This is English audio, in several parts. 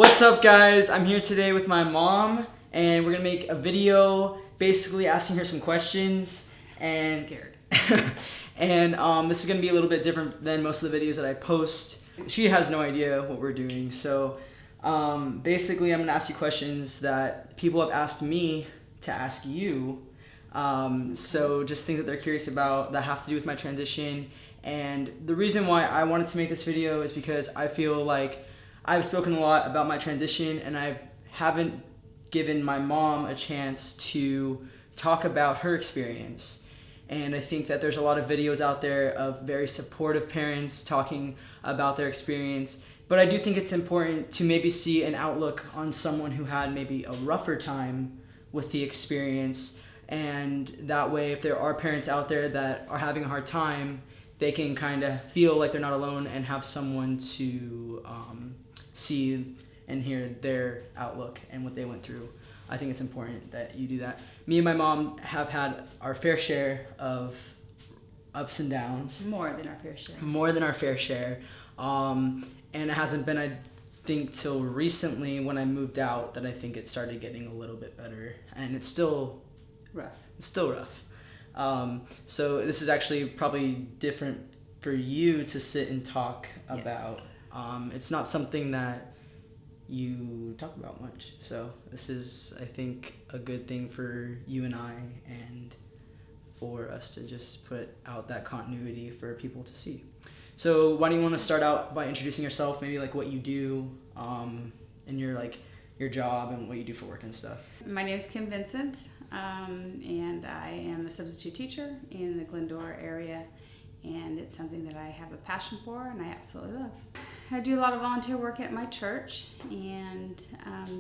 What's up, guys? I'm here today with my mom, and we're gonna make a video basically asking her some questions. And Scared. This is gonna be a little bit different than most of the videos that I post. She has no idea what we're doing, so basically I'm gonna ask you questions that people have asked me to ask you. So just things that they're curious about that have to do with my transition. And the reason why I wanted to make this video is because I feel like I've spoken a lot about my transition, and I haven't given my mom a chance to talk about her experience. And I think that there's a lot of videos out there of very supportive parents talking about their experience. But I do think it's important to maybe see an outlook on someone who had maybe a rougher time with the experience. And that way, if there are parents out there that are having a hard time, they can kind of feel like they're not alone and have someone to see and hear their outlook and what they went through. I think it's important that you do that. Me and my mom have had our fair share of ups and downs. More than our fair share. More than our fair share. And it hasn't been, I think, till recently when I moved out that I think it started getting a little bit better. And it's still Rough. It's still rough. So this is actually probably different for you to sit and talk about. Yes. It's not something that you talk about much. So this is, I think, a good thing for you and I, and for us to just put out that continuity for people to see. So why do you want to start out by introducing yourself, maybe like what you do in your job and what you do for work and stuff? My name is Kim Vincent, and I am a substitute teacher in the Glendora area, and it's something that I have a passion for and I absolutely love. I do a lot of volunteer work at my church, and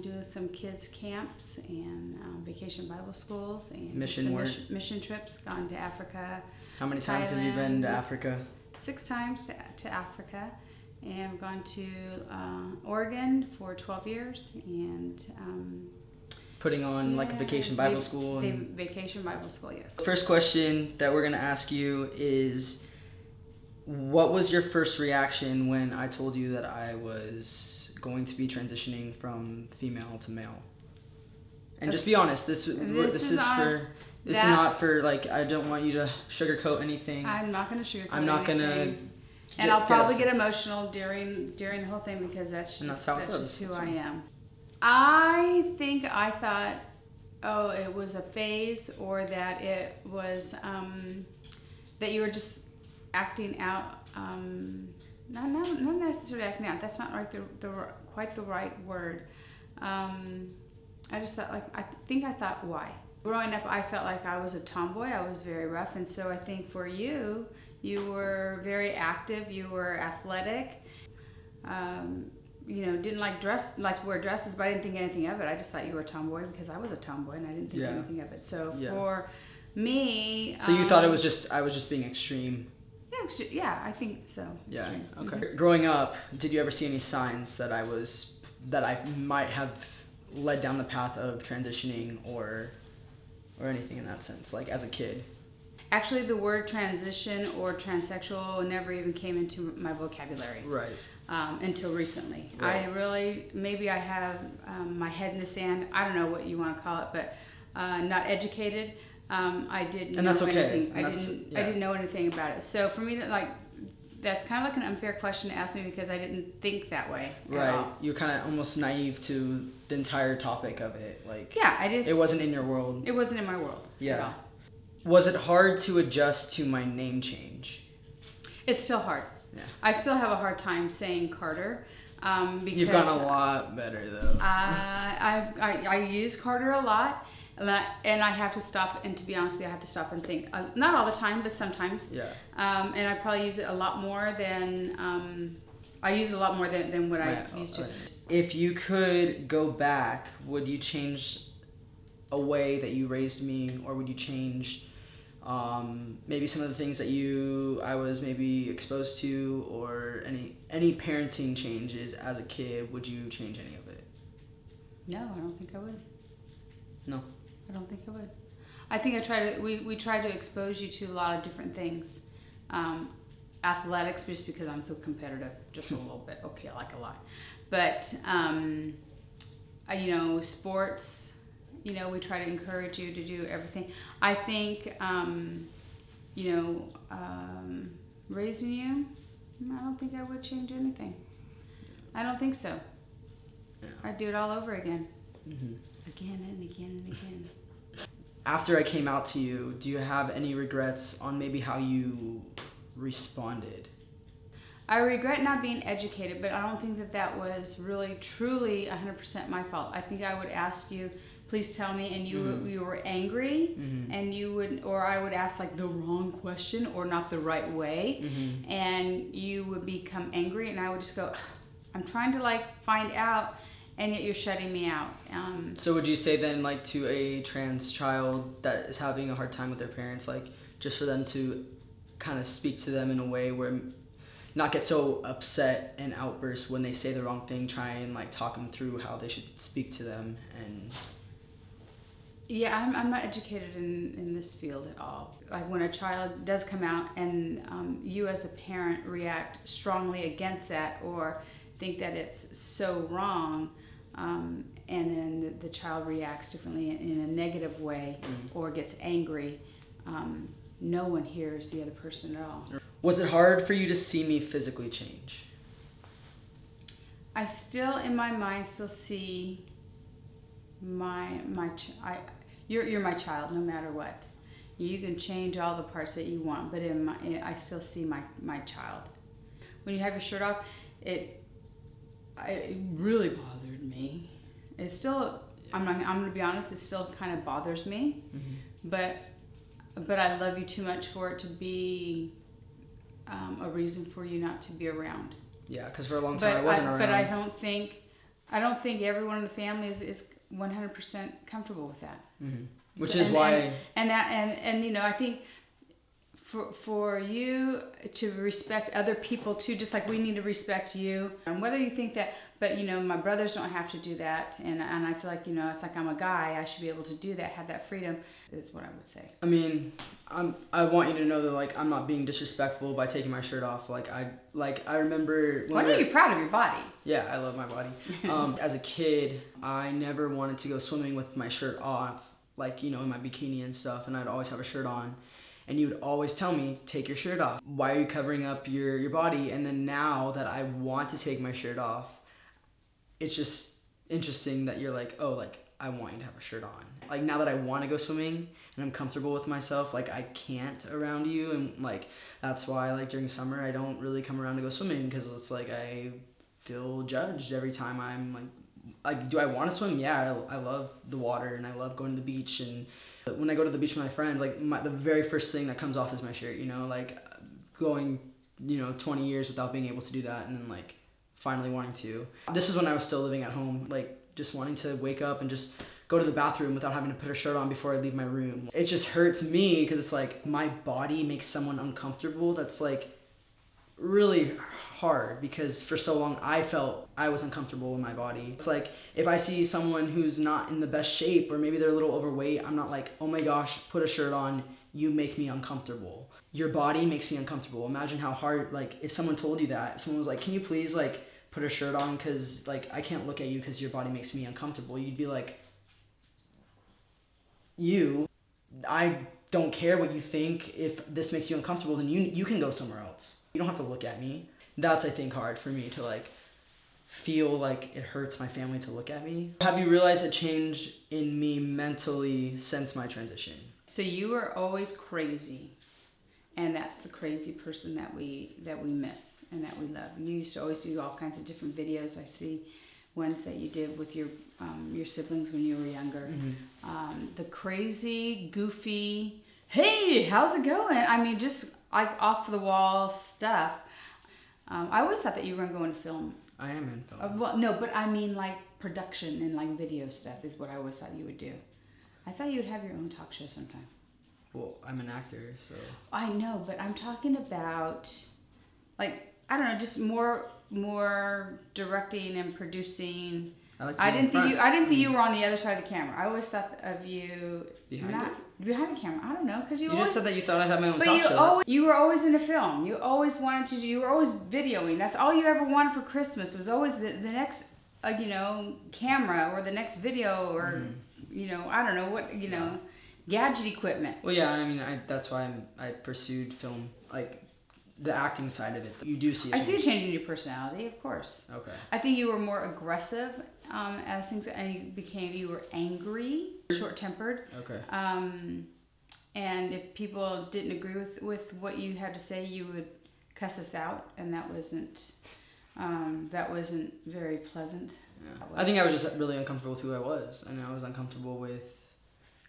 do some kids camps and vacation Bible schools and Mission work. Mission trips. Gone to Africa. How many times have you been to Africa? 6 times to Africa, and I've gone to Oregon for 12 years, and putting on like a vacation Bible school. And vacation Bible school, yes. The first question that we're gonna ask you is, what was your first reaction when I told you that I was going to be transitioning from female to male? And just be honest. This is not for like, I don't want you to sugarcoat anything. I'm not going to sugarcoat. I'm not gonna. And I'll probably get emotional during the whole thing, because that's just who I am. I think I thought, it was a phase, or that it was that you were just acting out. Not necessarily acting out. That's not quite the right word. I just thought, I thought, why? Growing up, I felt like I was a tomboy. I was very rough, and so I think for you, you were very active. You were athletic. Didn't like to wear dresses, but I didn't think anything of it. I just thought you were a tomboy because I was a tomboy, and I didn't think anything of it. So for me, so you thought I was just being extreme. Yeah, I think so. Yeah. Extreme. Okay. Mm-hmm. Growing up, did you ever see any signs that I might have led down the path of transitioning or anything in that sense, like as a kid? Actually, the word transition or transsexual never even came into my vocabulary. Right. Until recently. Right. Maybe I have my head in the sand. I don't know what you want to call it, but not educated. I didn't and know that's okay. anything. And I didn't know anything about it. So for me, that's kind of like an unfair question to ask me, because I didn't think that way. Right. At all. You're kind of almost naive to the entire topic of it. It wasn't in your world. It wasn't in my world. Yeah. At all. Was it hard to adjust to my name change? It's still hard. Yeah. I still have a hard time saying Carter. Because you've gotten a lot better though. I use Carter a lot, and I have to stop. And to be honest with you, I have to stop and think. Not all the time, but sometimes. Yeah. And I probably use it a lot more than than what I used to. If you could go back, would you change a way that you raised me, or would you change maybe some of the things that I was maybe exposed to, or any parenting changes as a kid? Would you change any of it? No, I don't think I would. No, I don't think I would. I think we try to expose you to a lot of different things. Athletics, just because I'm so competitive, just a little bit. Okay, I like a lot. But sports, we try to encourage you to do everything. I think, raising you, I don't think I would change anything. I don't think so. Yeah. I'd do it all over again. Mm-hmm. Again and again and again. After I came out to you, do you have any regrets on maybe how you responded? I regret not being educated, but I don't think that was really, truly 100% my fault. I think I would ask you, please tell me, and you were angry, and you would, or I would ask like the wrong question or not the right way, and you would become angry, and I would just go, I'm trying to like find out, and yet you're shutting me out. So would you say then, like, to a trans child that is having a hard time with their parents, like, just for them to kind of speak to them in a way where not get so upset and outburst when they say the wrong thing, try and like talk them through how they should speak to them? And yeah, I'm not educated in this field at all. Like when a child does come out and you as a parent react strongly against that or think that it's so wrong, and then the child reacts differently in a negative way or gets angry, no one hears the other person at all. Was it hard for you to see me physically change? I still, in my mind, still see you're my child no matter what. You can change all the parts that you want, but I still see my child. When you have your shirt off, it really bothered me. It's still, I'm going to be honest, it still kind of bothers me, but I love you too much for it to be a reason for you not to be around. Yeah, because for a long time I wasn't around. But I don't think everyone in the family is 100% comfortable with that. Which is why. And I think for you to respect other people too, just like we need to respect you, and whether you think that, but my brothers don't have to do that, and I feel like it's like I'm a guy, I should be able to do that, have that freedom, is what I would say. I mean, I want you to know that like I'm not being disrespectful by taking my shirt off. I remember. Why are you proud of your body? Yeah, I love my body. As a kid, I never wanted to go swimming with my shirt off, like in my bikini and stuff, and I'd always have a shirt on. And you would always tell me, take your shirt off. Why are you covering up your body? And then now that I want to take my shirt off, it's just interesting that you're like, oh, like, I want you to have a shirt on. Like, now that I want to go swimming and I'm comfortable with myself, like, I can't around you. And, like, that's why, like, during summer, I don't really come around to go swimming because it's like I feel judged every time I'm, like, do I want to swim? Yeah, I love the water and I love going to the beach. And when I go to the beach with my friends, like the very first thing that comes off is my shirt, like going, 20 years without being able to do that and then like finally wanting to. This was when I was still living at home, like just wanting to wake up and just go to the bathroom without having to put a shirt on before I leave my room. It just hurts me because it's like my body makes someone uncomfortable. That's like really hard because for so long I felt I was uncomfortable in my body. It's like if I see someone who's not in the best shape or maybe they're a little overweight, I'm not like, oh my gosh, put a shirt on, you make me uncomfortable. Your body makes me uncomfortable. Imagine how hard, like if someone told you that, if someone was like, can you please like put a shirt on because like I can't look at you because your body makes me uncomfortable. You'd be like, I don't care what you think. If this makes you uncomfortable, then you can go somewhere else. You don't have to look at me. That's, I think, hard for me to like feel like it hurts my family to look at me. Have you realized a change in me mentally since my transition? So you were always crazy, and that's the crazy person that we miss and that we love. You used to always do all kinds of different videos. I see ones that you did with your siblings when you were younger. The crazy, goofy, hey, how's it going? I mean, just like off the wall stuff. I always thought that you were going to go into film. I am in film. Well, no, but I mean like production and like video stuff is what I always thought you would do. I thought you would have your own talk show sometime. Well, I'm an actor, so. I know, but I'm talking about like, I don't know, just more directing and producing. I didn't think you were on the other side of the camera. I always thought of you behind the camera. I don't know, because you just said that you thought I'd have my own talk show. You were always in a film. You always wanted to do. You were always videoing. That's all you ever wanted for Christmas. Was always the next camera or the next video or I don't know what gadget equipment. Well, yeah. I mean, that's why I pursued film, like the acting side of it. You do see. I see a change in your personality, of course. Okay. I think you were more aggressive as things, and you were angry, short-tempered. Okay. And if people didn't agree with what you had to say, you would cuss us out, and that wasn't very pleasant. Yeah. I think I was just really uncomfortable with who I was, and I was uncomfortable with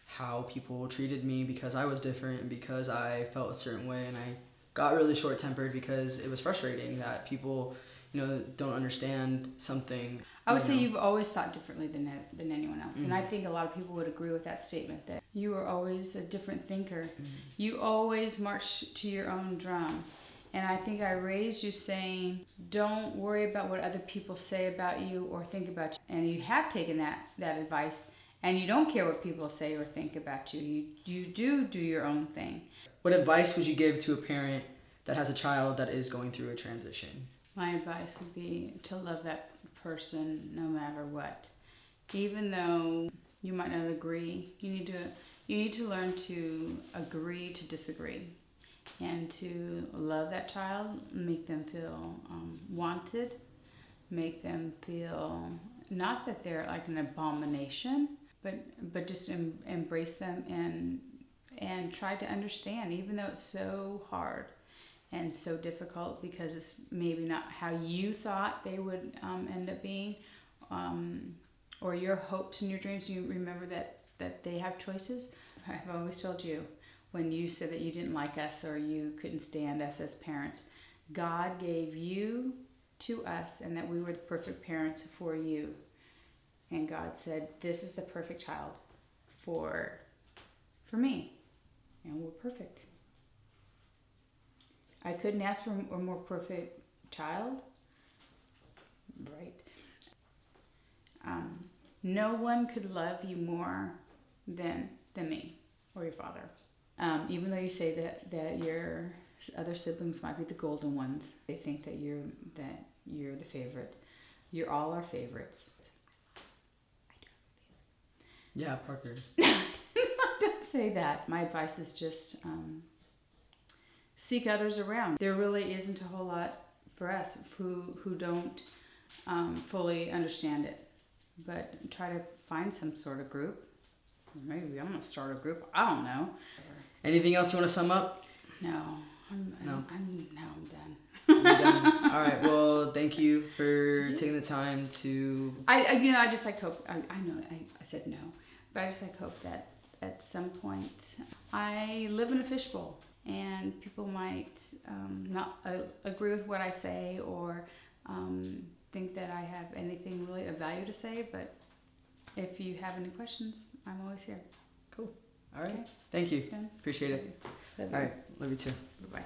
how people treated me because I was different and because I felt a certain way, and I got really short-tempered because it was frustrating that people, don't understand something. I would say you've always thought differently than anyone else. Mm-hmm. And I think a lot of people would agree with that statement, that you were always a different thinker. Mm-hmm. You always marched to your own drum. And I think I raised you saying, don't worry about what other people say about you or think about you. And you have taken that advice, and you don't care what people say or think about you. You do your own thing. What advice would you give to a parent that has a child that is going through a transition? My advice would be to love that person no matter what. Even though you might not agree, you need to learn to agree to disagree, and to love that child, make them feel wanted, make them feel not that they're like an abomination, but just embrace them and try to understand, even though it's so hard and so difficult, because it's maybe not how you thought they would end up being, or your hopes and your dreams. You remember that they have choices. I've always told you, when you said that you didn't like us or you couldn't stand us as parents, God gave you to us, and that we were the perfect parents for you. And God said, this is the perfect child for me. And we're perfect. I couldn't ask for a more perfect child. Right. No one could love you more than me or your father. Even though you say that your other siblings might be the golden ones, they think that you're the favorite. You're all our favorites. Yeah, Parker. Don't say that. My advice is just seek others around. There really isn't a whole lot for us who don't fully understand it. But try to find some sort of group. Maybe I'm gonna start a group. I don't know. Anything else you want to sum up? No. I'm done. You're done. All right. Well, thank you for taking the time to. I just hope. I know I said no, but I just hope that at some point I live in a fishbowl, and people might not agree with what I say, or think that I have anything really of value to say. But if you have any questions, I'm always here. Cool. All right. Okay. Thank you. Appreciate it. All right. Love you too. Bye-bye.